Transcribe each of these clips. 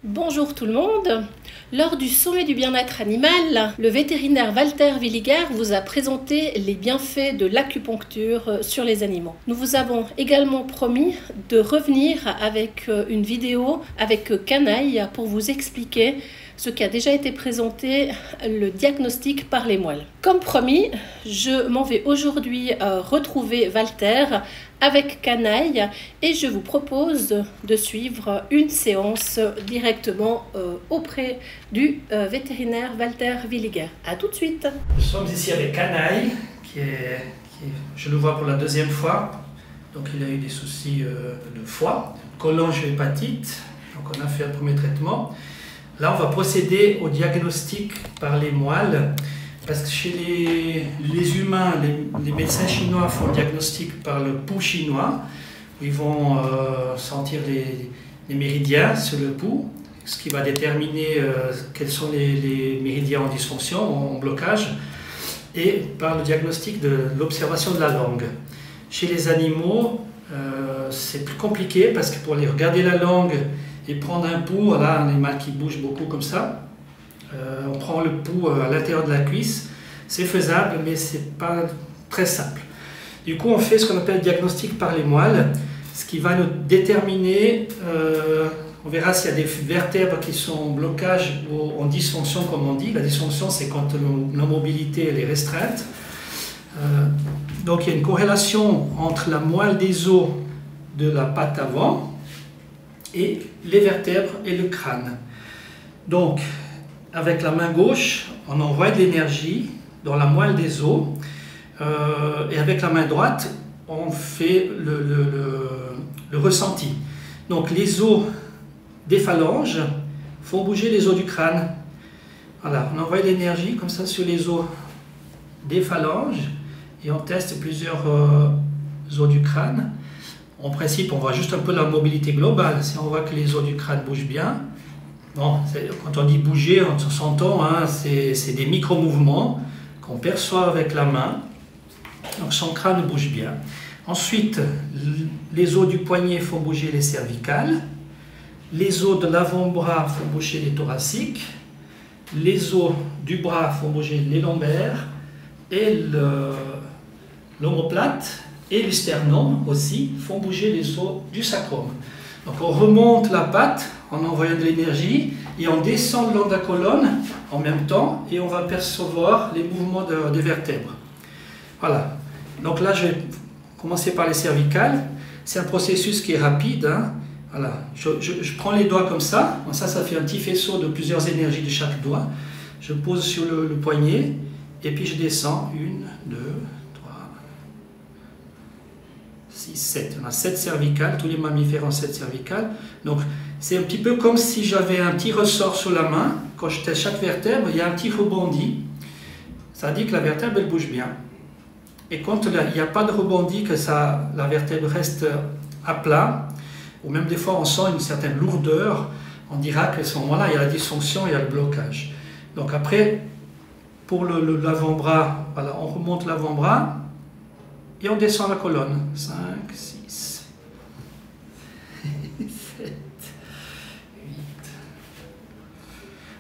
Bonjour tout le monde. Lors du sommet du bien-être animal, le vétérinaire Walter Williger vous a présenté les bienfaits de l'acupuncture sur les animaux. Nous vous avons également promis de revenir avec une vidéo avec Canaille pour vous expliquer ce qui a déjà été présenté, le diagnostic par les moelles. Comme promis, je m'en vais aujourd'hui retrouver Walter avec Canaille et je vous propose de suivre une séance directement auprès du vétérinaire Walter Williger. A tout de suite. Nous sommes ici avec Canaille, je le vois pour la deuxième fois. Donc il a eu des soucis de foie, cholangiohépatite, donc on a fait un premier traitement. Là, on va procéder au diagnostic par les moelles, parce que chez les humains, les médecins chinois font le diagnostic par le pouls chinois, où ils vont sentir les méridiens sur le pouls, ce qui va déterminer quels sont les méridiens en dysfonction, en blocage, et par le diagnostic de l'observation de la langue. Chez les animaux, c'est plus compliqué, parce que pour aller regarder la langue, et prendre un pouls, voilà, un animal qui bouge beaucoup comme ça, on prend le pouls à l'intérieur de la cuisse, c'est faisable mais c'est pas très simple. Du coup on fait ce qu'on appelle le diagnostic par les moelles, ce qui va nous déterminer, on verra s'il y a des vertèbres qui sont en blocage ou en dysfonction comme on dit. La dysfonction c'est quand la mobilité elle est restreinte. Donc il y a une corrélation entre la moelle des os de la patte avant et les vertèbres et le crâne. Donc, avec la main gauche, on envoie de l'énergie dans la moelle des os, et avec la main droite, on fait le ressenti. Donc, les os des phalanges font bouger les os du crâne. Voilà, on envoie de l'énergie comme ça sur les os des phalanges, et on teste plusieurs os du crâne. En principe, on voit juste un peu la mobilité globale. Si on voit que les os du crâne bougent bien, bon, quand on dit bouger, on s'entend, hein, c'est des micro-mouvements qu'on perçoit avec la main. Donc son crâne bouge bien. Ensuite, les os du poignet font bouger les cervicales. Les os de l'avant-bras font bouger les thoraciques. Les os du bras font bouger les lombaires. Et l'omoplate et le sternum aussi font bouger les os du sacrum. Donc on remonte la patte en envoyant de l'énergie et on descend le long de la colonne en même temps et on va percevoir les mouvements des vertèbres. Voilà. Donc là je vais commencer par les cervicales. C'est un processus qui est rapide. Hein. Voilà. Je prends les doigts comme ça. Ça fait un petit faisceau de plusieurs énergies de chaque doigt. Je pose sur le poignet et puis je descends. 1, 2, 6, 7. On a 7 cervicales, tous les mammifères ont 7 cervicales. Donc c'est un petit peu comme si j'avais un petit ressort sur la main. Quand je teste chaque vertèbre, il y a un petit rebondi. Ça dit que la vertèbre elle bouge bien. Et quand il n'y a pas de rebondi, que la vertèbre reste à plat, ou même des fois on sent une certaine lourdeur, on dira qu'à ce moment-là il y a la dysfonction, il y a le blocage. Donc après, pour l'avant-bras, voilà, on remonte l'avant-bras. Et on descend la colonne. 5, 6, 7, 8.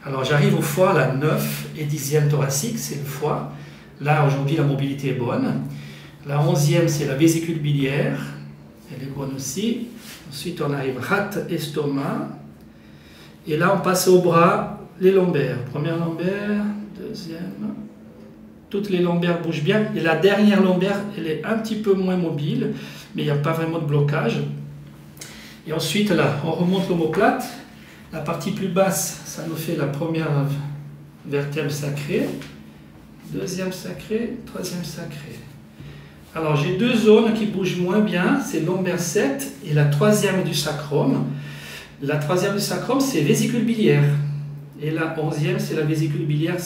Alors j'arrive au foie, la 9 et 10e thoracique, c'est le foie. Là aujourd'hui la mobilité est bonne. La 11e c'est la vésicule biliaire, elle est bonne aussi. Ensuite on arrive rate, estomac. Et là on passe au bras, les lombaires. Première lombaire, deuxième. Toutes les lombaires bougent bien, et la dernière lombaire, elle est un petit peu moins mobile, mais il n'y a pas vraiment de blocage. Et ensuite, là, on remonte l'omoplate. La partie plus basse, ça nous fait la première vertèbre sacrée, deuxième sacrée, troisième sacrée. Alors, j'ai deux zones qui bougent moins bien, c'est lombaire 7 et la troisième du sacrum. La troisième du sacrum, c'est vésicule biliaire. Et la 11e, c'est la vésicule biliaire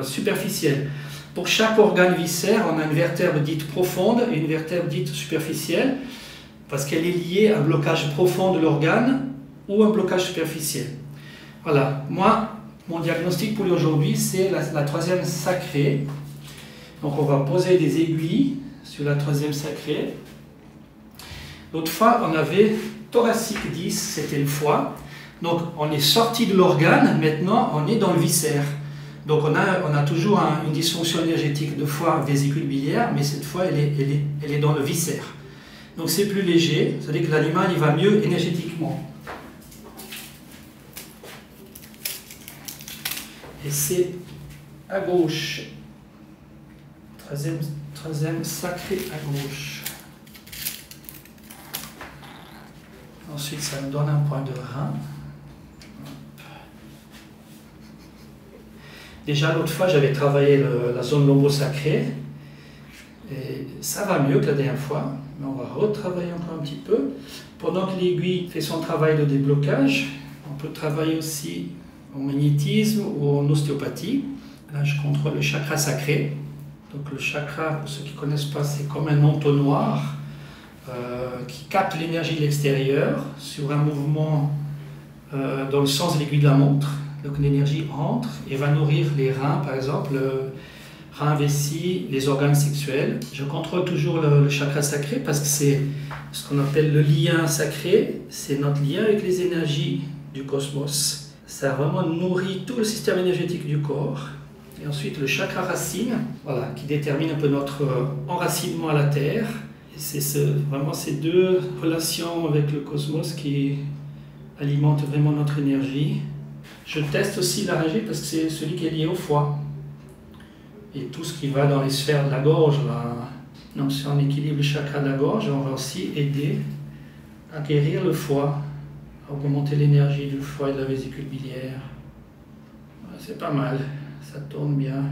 superficielle. Pour chaque organe viscère, on a une vertèbre dite profonde et une vertèbre dite superficielle, parce qu'elle est liée à un blocage profond de l'organe ou un blocage superficiel. Voilà, moi, mon diagnostic pour aujourd'hui, c'est la troisième sacrée. Donc on va poser des aiguilles sur la troisième sacrée. L'autre fois, on avait thoracique 10, c'était le foie. Donc on est sorti de l'organe, maintenant on est dans le viscère. Donc on a toujours une dysfonction énergétique de foie, vésicule biliaire, mais cette fois elle est dans le viscère. Donc c'est plus léger, c'est-à-dire que l'animal il va mieux énergétiquement. Et c'est à gauche, troisième sacré à gauche. Ensuite ça me donne un point de rein. Déjà l'autre fois j'avais travaillé la zone lombo-sacrée et ça va mieux que la dernière fois, mais on va retravailler encore un petit peu. Pendant que l'aiguille fait son travail de déblocage, on peut travailler aussi en magnétisme ou en ostéopathie. Là je contrôle le chakra sacré. Donc le chakra, pour ceux qui ne connaissent pas, c'est comme un entonnoir qui capte l'énergie de l'extérieur sur un mouvement dans le sens de l'aiguille de la montre. Donc l'énergie entre et va nourrir les reins, par exemple, le rein, vessie, les organes sexuels. Je contrôle toujours le chakra sacré parce que c'est ce qu'on appelle le lien sacré, c'est notre lien avec les énergies du cosmos. Ça vraiment nourrit tout le système énergétique du corps. Et ensuite le chakra racine, voilà, qui détermine un peu notre enracinement à la Terre. Et c'est vraiment ces deux relations avec le cosmos qui alimentent vraiment notre énergie. Je teste aussi la laryngite parce que c'est celui qui est lié au foie. Et tout ce qui va dans les sphères de la gorge, là. Donc si on équilibre le chakra de la gorge, on va aussi aider à guérir le foie, à augmenter l'énergie du foie et de la vésicule biliaire. C'est pas mal, ça tourne bien.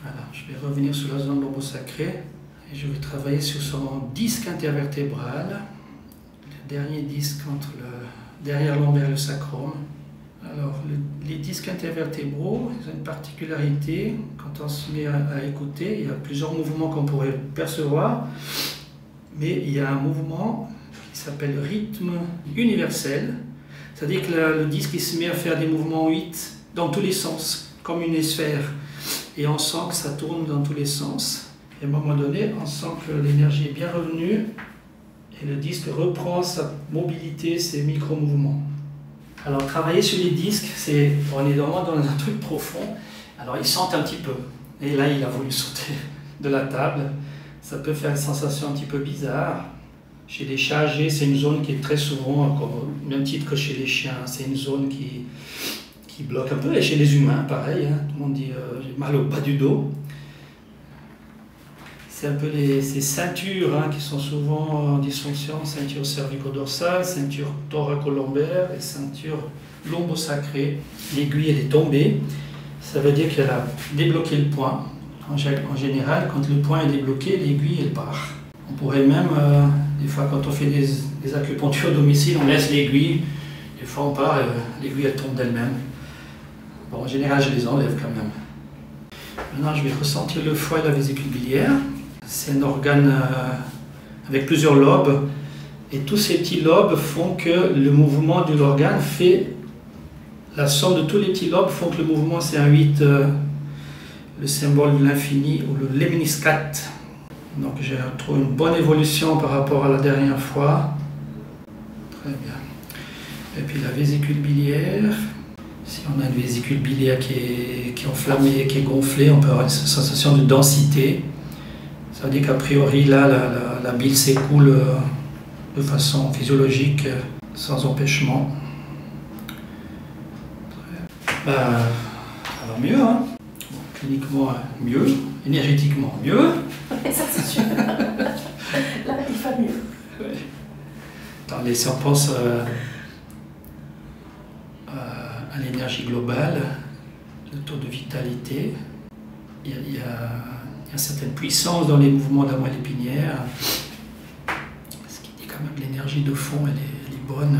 Voilà, je vais revenir sur la zone lombo-sacrée et je vais travailler sur son disque intervertébral, le dernier disque entre derrière l'ombilic et le sacrum. Alors, les disques intervertébraux, ils ont une particularité, quand on se met à écouter, il y a plusieurs mouvements qu'on pourrait percevoir, mais il y a un mouvement qui s'appelle rythme universel, c'est-à-dire que le disque il se met à faire des mouvements 8 dans tous les sens, comme une sphère, et on sent que ça tourne dans tous les sens. Et à un moment donné, on sent que l'énergie est bien revenue, et le disque reprend sa mobilité, ses micro-mouvements. Alors travailler sur les disques, on est vraiment dans un truc profond. Alors ils sentent un petit peu. Et là il a voulu sauter de la table. Ça peut faire une sensation un petit peu bizarre. Chez les chats âgés, c'est une zone qui est très souvent, au même titre que chez les chiens, c'est une zone qui bloque un peu. Et chez les humains, pareil, hein. Tout le monde dit j'ai mal au bas du dos. C'est un peu ces ceintures qui sont souvent en dysfonction, ceinture cervico-dorsale, ceinture thoraco-lombaire et ceinture lombo-sacrée. L'aiguille elle est tombée, ça veut dire qu'elle a débloqué le point. En général, quand le point est débloqué, l'aiguille elle part. On pourrait même, des fois quand on fait des acupunctures à domicile, on laisse l'aiguille, des fois on part, l'aiguille elle tombe d'elle-même. Bon, en général je les enlève quand même. Maintenant je vais ressentir le foie et la vésicule biliaire. C'est un organe avec plusieurs lobes et tous ces petits lobes font que le mouvement de l'organe fait la somme de tous les petits lobes font que le mouvement c'est un 8, le symbole de l'infini ou le lemniscat. Donc j'ai trouvé une bonne évolution par rapport à la dernière fois. Très bien. Et puis la vésicule biliaire. Si on a une vésicule biliaire qui est enflammée, qui est gonflée, on peut avoir une sensation de densité. Ça veut dire qu'a priori, là, la bile s'écoule de façon physiologique, sans empêchement. Ça va mieux, hein. Bon, cliniquement mieux, énergétiquement mieux. Ça c'est sûr. Là, il va mieux. Ouais. Attendez, si on pense à l'énergie globale, le taux de vitalité, il y a une certaine puissance dans les mouvements de la moelle épinière, ce qui dit quand même que l'énergie de fond elle est bonne.